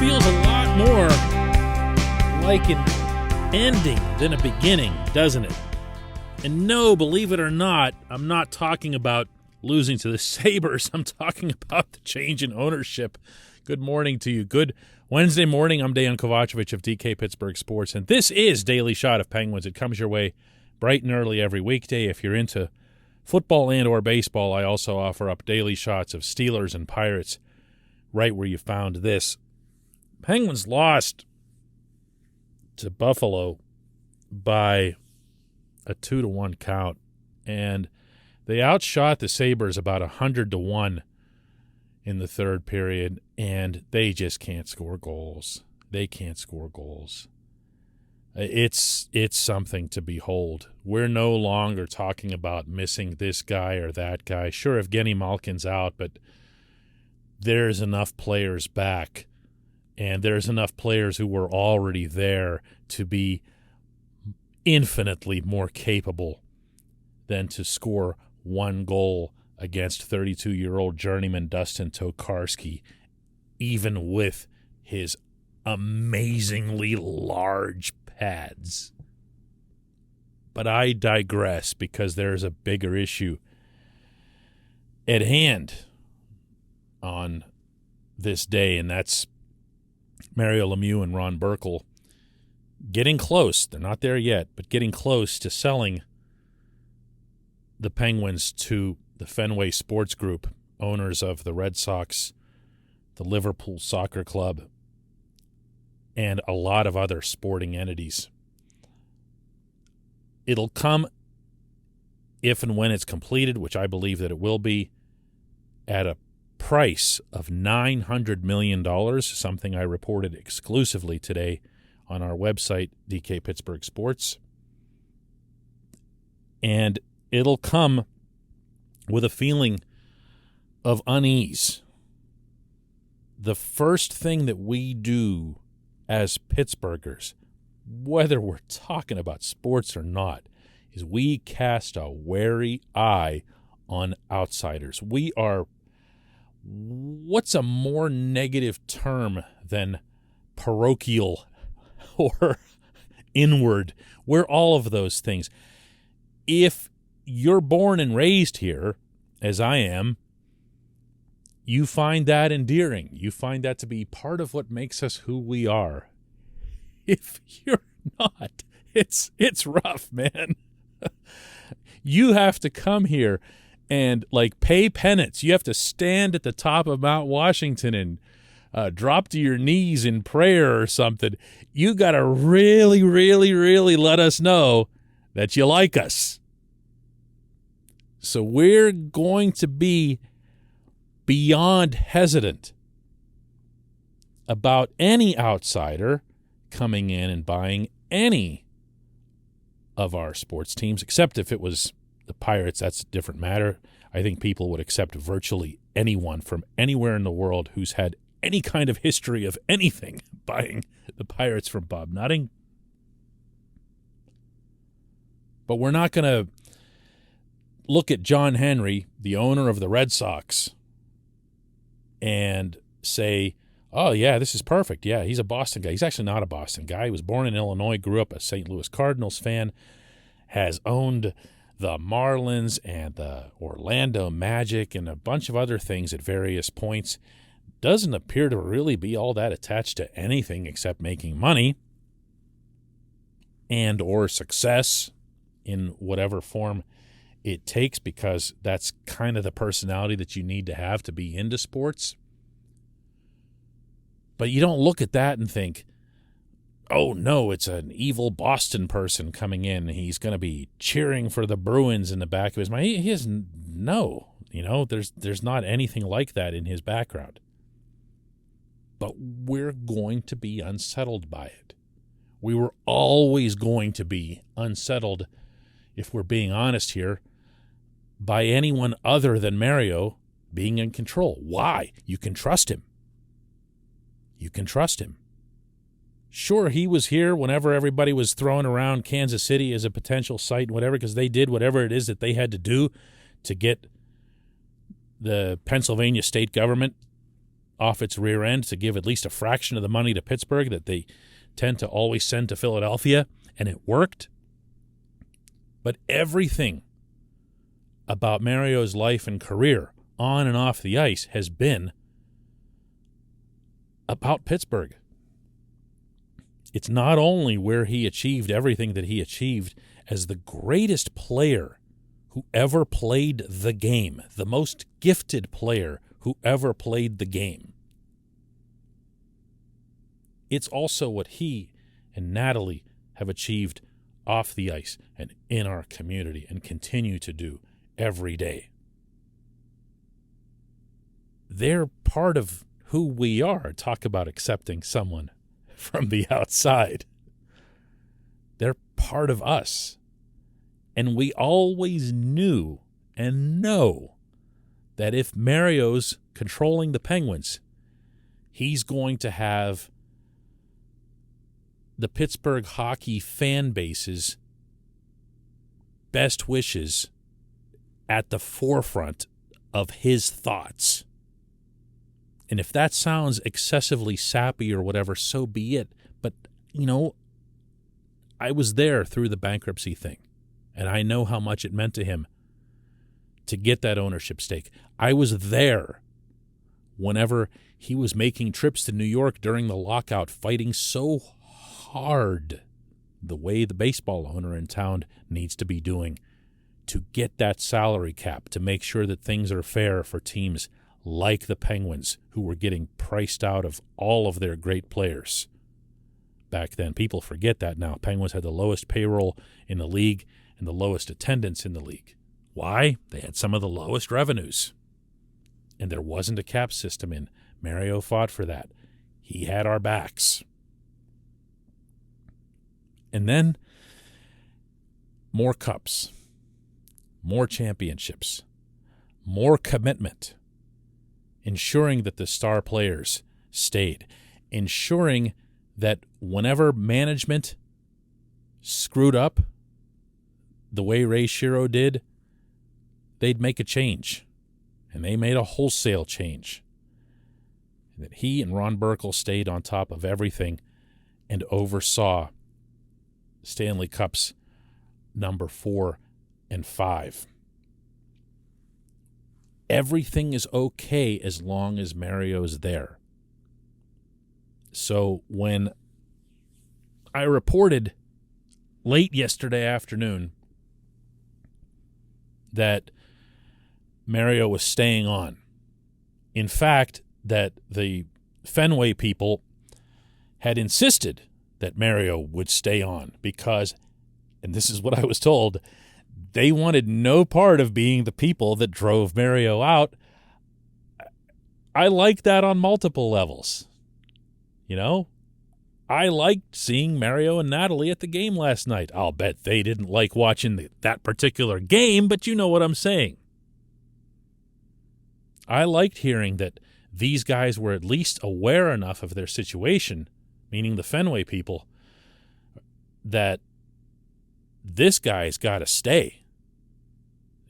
feels a lot more like an ending than a beginning, doesn't it? And no, believe it or not, I'm not talking about losing to the Sabres. I'm talking about the change in ownership. Good morning to you. Good Wednesday morning. I'm Dejan Kovacevic of DK Pittsburgh Sports, and this is Daily Shot of Penguins. It comes your way bright and early every weekday. If you're into football and or baseball, I also offer up daily shots of Steelers and Pirates right where you found this. Penguins lost to Buffalo by a 2-1 count, and they outshot the Sabres about 100-1 in the third period, and they just can't score goals. They can't score goals. It's something to behold. We're no longer talking about missing this guy or that guy. Sure, Evgeny Malkin's out, but there's enough players back, and there's enough players who were already there to be infinitely more capable than to score one goal against 32-year-old journeyman Dustin Tokarski, even with his amazingly large pads. But I digress, because there's a bigger issue at hand on this day, and that's Mario Lemieux and Ron Burkle getting close. They're not there yet, but getting close to selling the Penguins to the Fenway Sports Group, owners of the Red Sox, the Liverpool Soccer Club, and a lot of other sporting entities. It'll come, if and when it's completed, which I believe that it will be, at a price of $900 million, something I reported exclusively today on our website, DK Pittsburgh Sports. And it'll come with a feeling of unease. The first thing that we do as Pittsburghers, whether we're talking about sports or not, is we cast a wary eye on outsiders. We are, what's a more negative term than parochial or inward? We're all of those things. If you're born and raised here, as I am, you find that endearing. You find that to be part of what makes us who we are. If you're not, it's rough, man. You have to come here and pay penance. You have to stand at the top of Mount Washington and drop to your knees in prayer or something. You got to really, really, really let us know that you like us. So we're going to be beyond hesitant about any outsider coming in and buying any of our sports teams, except if it was the Pirates. That's a different matter. I think people would accept virtually anyone from anywhere in the world who's had any kind of history of anything buying the Pirates from Bob Nutting. But we're not going to look at John Henry, the owner of the Red Sox, and say, oh, yeah, this is perfect. Yeah, he's a Boston guy. He's actually not a Boston guy. He was born in Illinois, grew up a St. Louis Cardinals fan, has owned the Marlins and the Orlando Magic and a bunch of other things at various points. Doesn't appear to really be all that attached to anything except making money and or success in whatever form it takes, because that's kind of the personality that you need to have to be into sports. But you don't look at that and think, oh, no, it's an evil Boston person coming in. He's going to be cheering for the Bruins in the back of his mind. He has there's not anything like that in his background. But we're going to be unsettled by it. We were always going to be unsettled, if we're being honest here, by anyone other than Mario being in control. Why? You can trust him. You can trust him. Sure, he was here whenever everybody was throwing around Kansas City as a potential site and whatever, because they did whatever it is that they had to do to get the Pennsylvania state government off its rear end to give at least a fraction of the money to Pittsburgh that they tend to always send to Philadelphia, and it worked. But everything about Mario's life and career on and off the ice has been about Pittsburgh. It's not only where he achieved everything that he achieved as the greatest player who ever played the game, the most gifted player who ever played the game. It's also what he and Natalie have achieved off the ice and in our community and continue to do every day. They're part of who we are. Talk about accepting someone from the outside. They're part of us. And we always knew and know that if Mario's controlling the Penguins, he's going to have the Pittsburgh hockey fan base's best wishes at the forefront of his thoughts. And if that sounds excessively sappy or whatever, so be it. But, I was there through the bankruptcy thing, and I know how much it meant to him to get that ownership stake. I was there whenever he was making trips to New York during the lockout, fighting so hard the way the baseball owner in town needs to be doing to get that salary cap, to make sure that things are fair for teams like the Penguins, who were getting priced out of all of their great players back then. People forget that now. Penguins had the lowest payroll in the league and the lowest attendance in the league. Why? They had some of the lowest revenues. And there wasn't a cap system in. Mario fought for that. He had our backs. And then more cups, more championships, more commitment, ensuring that the star players stayed, ensuring that whenever management screwed up the way Ray Shero did, they'd make a change. And they made a wholesale change. That he and Ron Burkle stayed on top of everything and oversaw Stanley Cups number 4 and 5. Everything is okay as long as Mario's there. So when I reported late yesterday afternoon that Mario was staying on, in fact, that the Fenway people had insisted that Mario would stay on because, and this is what I was told, they wanted no part of being the people that drove Mario out. I like that on multiple levels. I liked seeing Mario and Natalie at the game last night. I'll bet they didn't like watching that particular game, but you know what I'm saying. I liked hearing that these guys were at least aware enough of their situation, meaning the Fenway people, that this guy's got to stay.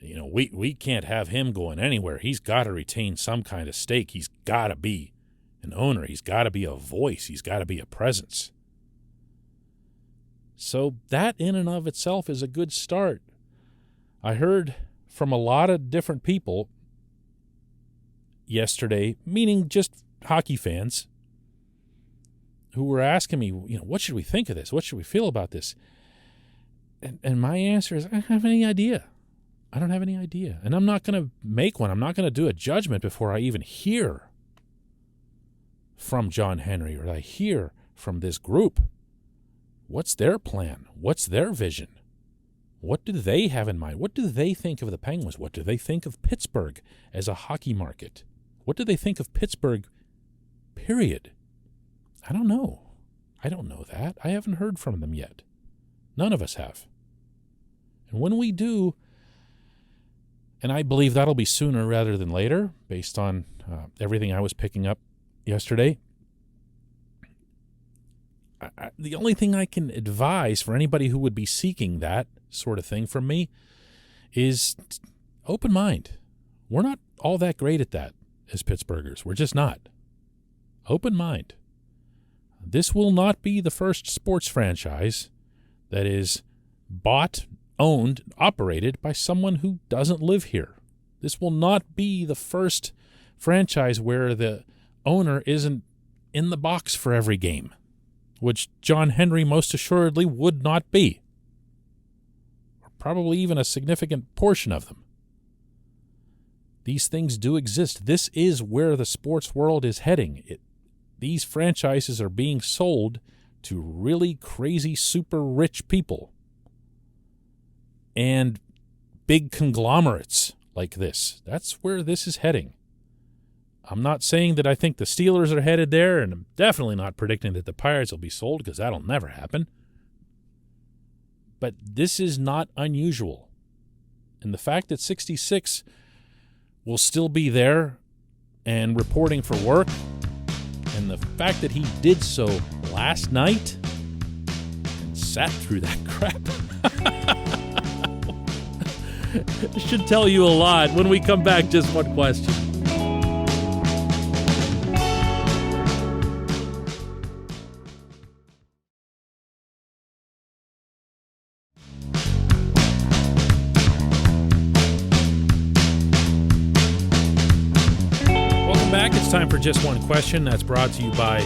We can't have him going anywhere. He's got to retain some kind of stake. He's got to be an owner. He's got to be a voice. He's got to be a presence. So that in and of itself is a good start. I heard from a lot of different people yesterday, meaning just hockey fans, who were asking me, what should we think of this? What should we feel about this? And my answer is, I don't have any idea. I don't have any idea. And I'm not going to make one. I'm not going to do a judgment before I even hear from John Henry or I hear from this group. What's their plan? What's their vision? What do they have in mind? What do they think of the Penguins? What do they think of Pittsburgh as a hockey market? What do they think of Pittsburgh, period? I don't know. I don't know that. I haven't heard from them yet. None of us have. And when we do, and I believe that'll be sooner rather than later, based on everything I was picking up yesterday, the only thing I can advise for anybody who would be seeking that sort of thing from me is open mind. We're not all that great at that as Pittsburghers. We're just not. open mind. This will not be the first sports franchise that is bought, owned, operated by someone who doesn't live here. This will not be the first franchise where the owner isn't in the box for every game, which John Henry most assuredly would not be, or probably even a significant portion of them. These things do exist. This is where the sports world is heading. These franchises are being sold to really crazy, super rich people and big conglomerates like this. That's where this is heading. I'm not saying that I think the Steelers are headed there, and I'm definitely not predicting that the Pirates will be sold, because that'll never happen. But this is not unusual. And the fact that 66 will still be there and reporting for work, and the fact that he did so last night and sat through that crap should tell you a lot. When we come back, just one question. Time for Just One Question. That's brought to you by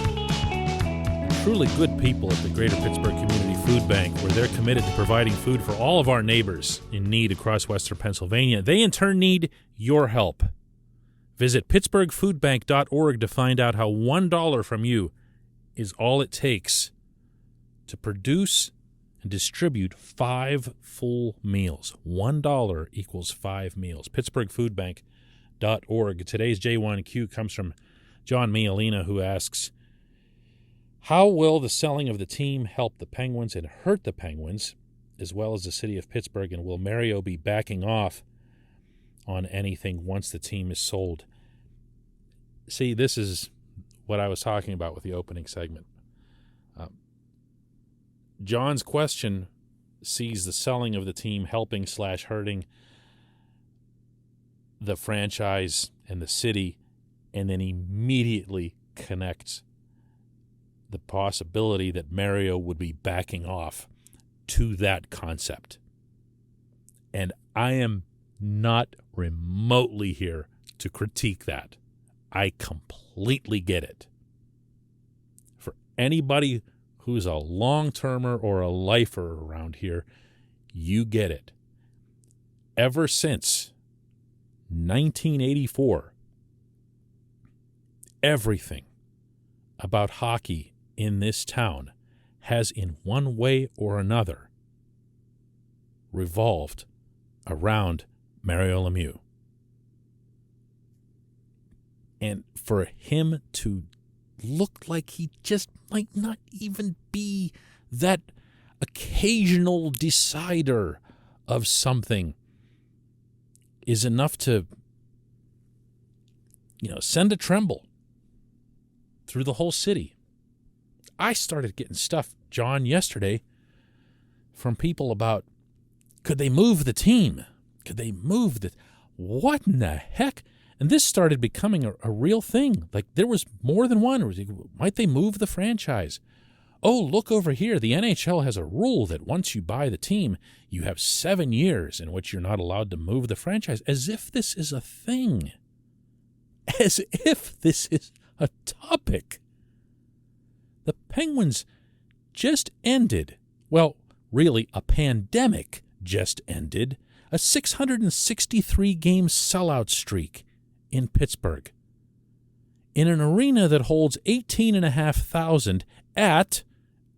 truly good people at the Greater Pittsburgh Community Food Bank, where they're committed to providing food for all of our neighbors in need across Western Pennsylvania. They, in turn, need your help. Visit pittsburghfoodbank.org to find out how $1 from you is all it takes to produce and distribute 5 full meals. $1 equals 5 meals. pittsburghfoodbank.org. Today's J1Q comes from John Mialina, who asks, how will the selling of the team help the Penguins and hurt the Penguins, as well as the city of Pittsburgh, and will Mario be backing off on anything once the team is sold? See, this is what I was talking about with the opening segment. John's question sees the selling of the team helping/hurting the franchise and the city, and then immediately connects the possibility that Mario would be backing off to that concept. And I am not remotely here to critique that. I completely get it. For anybody who's a long-termer or a lifer around here, you get it. Ever since 1984, everything about hockey in this town has, in one way or another, revolved around Mario Lemieux. And for him to look like he just might not even be that occasional decider of something is enough to, send a tremble through the whole city. I started getting stuff, John, yesterday from people about, could they move the team? Could they move the... What in the heck? And this started becoming a real thing. Like, there was more than one. Might they move the franchise? Oh, look over here. The NHL has a rule that once you buy the team, you have 7 years in which you're not allowed to move the franchise. As if this is a thing. As if this is a topic. The Penguins just ended, well, really, a pandemic just ended, a 663-game sellout streak in Pittsburgh, in an arena that holds 18,500 at,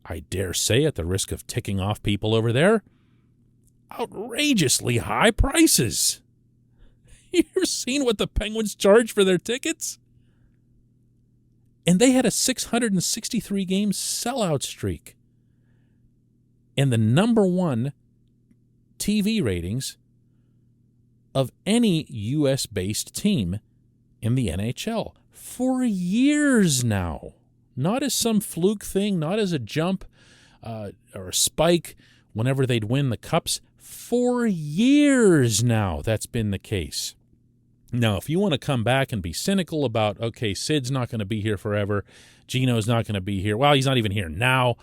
I dare say, at the risk of ticking off people over there, outrageously high prices. You ever seen what the Penguins charge for their tickets? And they had a 663-game sellout streak. And the number one TV ratings of any U.S.-based team in the NHL for years now. Not as some fluke thing, not as a jump or a spike whenever they'd win the cups. For years now, that's been the case. Now, if you want to come back and be cynical about, okay, Sid's not going to be here forever, Gino's not going to be here, well, he's not even here now,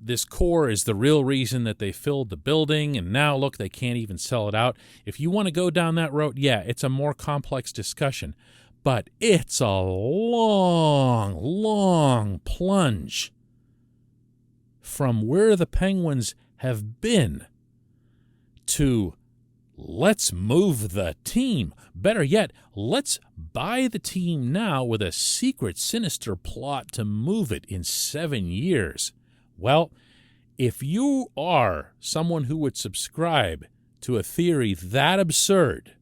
this core is the real reason that they filled the building, and now, look, they can't even sell it out. If you want to go down that road, yeah, it's a more complex discussion, but it's a long, long plunge from where the Penguins have been to let's move the team. Better yet, let's buy the team now with a secret, sinister plot to move it in 7 years. Well, if you are someone who would subscribe to a theory that absurd,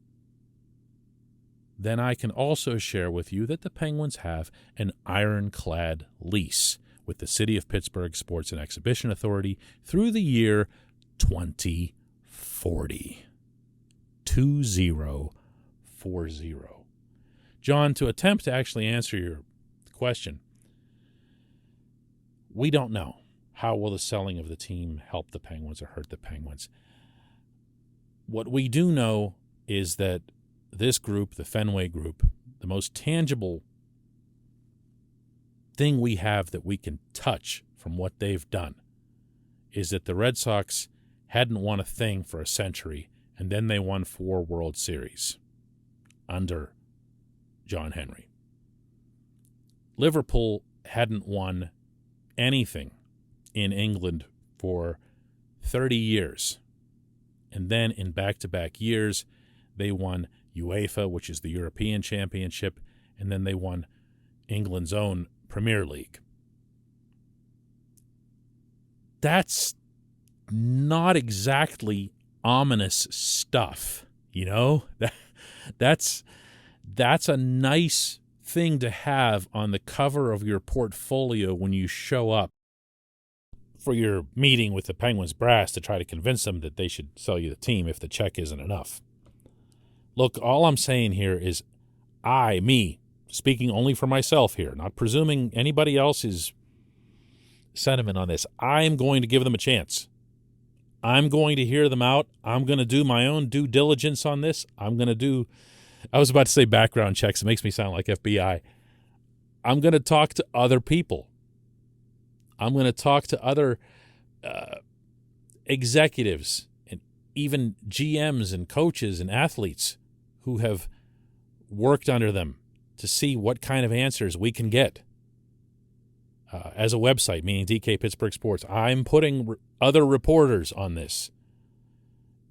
then I can also share with you that the Penguins have an ironclad lease with the City of Pittsburgh Sports and Exhibition Authority through the year 2040. 2040. John, to attempt to actually answer your question, we don't know. How will the selling of the team help the Penguins or hurt the Penguins? What we do know is that this group, the Fenway Group, the most tangible thing we have that we can touch from what they've done is that the Red Sox hadn't won a thing for a century, and then they won 4 World Series under John Henry. Liverpool hadn't won anything in England for 30 years. And then in back-to-back years, they won UEFA, which is the European Championship, and then they won England's own Premier League. That's not exactly ominous stuff, you know? That's a nice thing to have on the cover of your portfolio when you show up for your meeting with the Penguins brass to try to convince them that they should sell you the team if the check isn't enough. Look, all I'm saying here is me, speaking only for myself here, not presuming anybody else's sentiment on this, I'm going to give them a chance. I'm going to hear them out. I'm going to do my own due diligence on this. I was about to say background checks. It makes me sound like FBI. I'm going to talk to other people. I'm going to talk to other executives and even GMs and coaches and athletes who have worked under them to see what kind of answers we can get. As a website, meaning DK Pittsburgh Sports, I'm putting other reporters on this.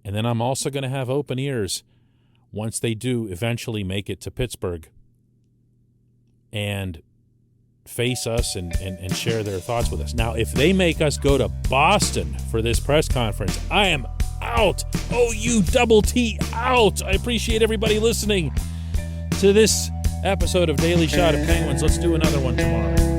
And then I'm also going to have open ears once they do eventually make it to Pittsburgh and face us and share their thoughts with us. Now, if they make us go to Boston for this press conference, I am out. OUTT out. I appreciate everybody listening to this episode of Daily Shot of Penguins. Let's do another one tomorrow.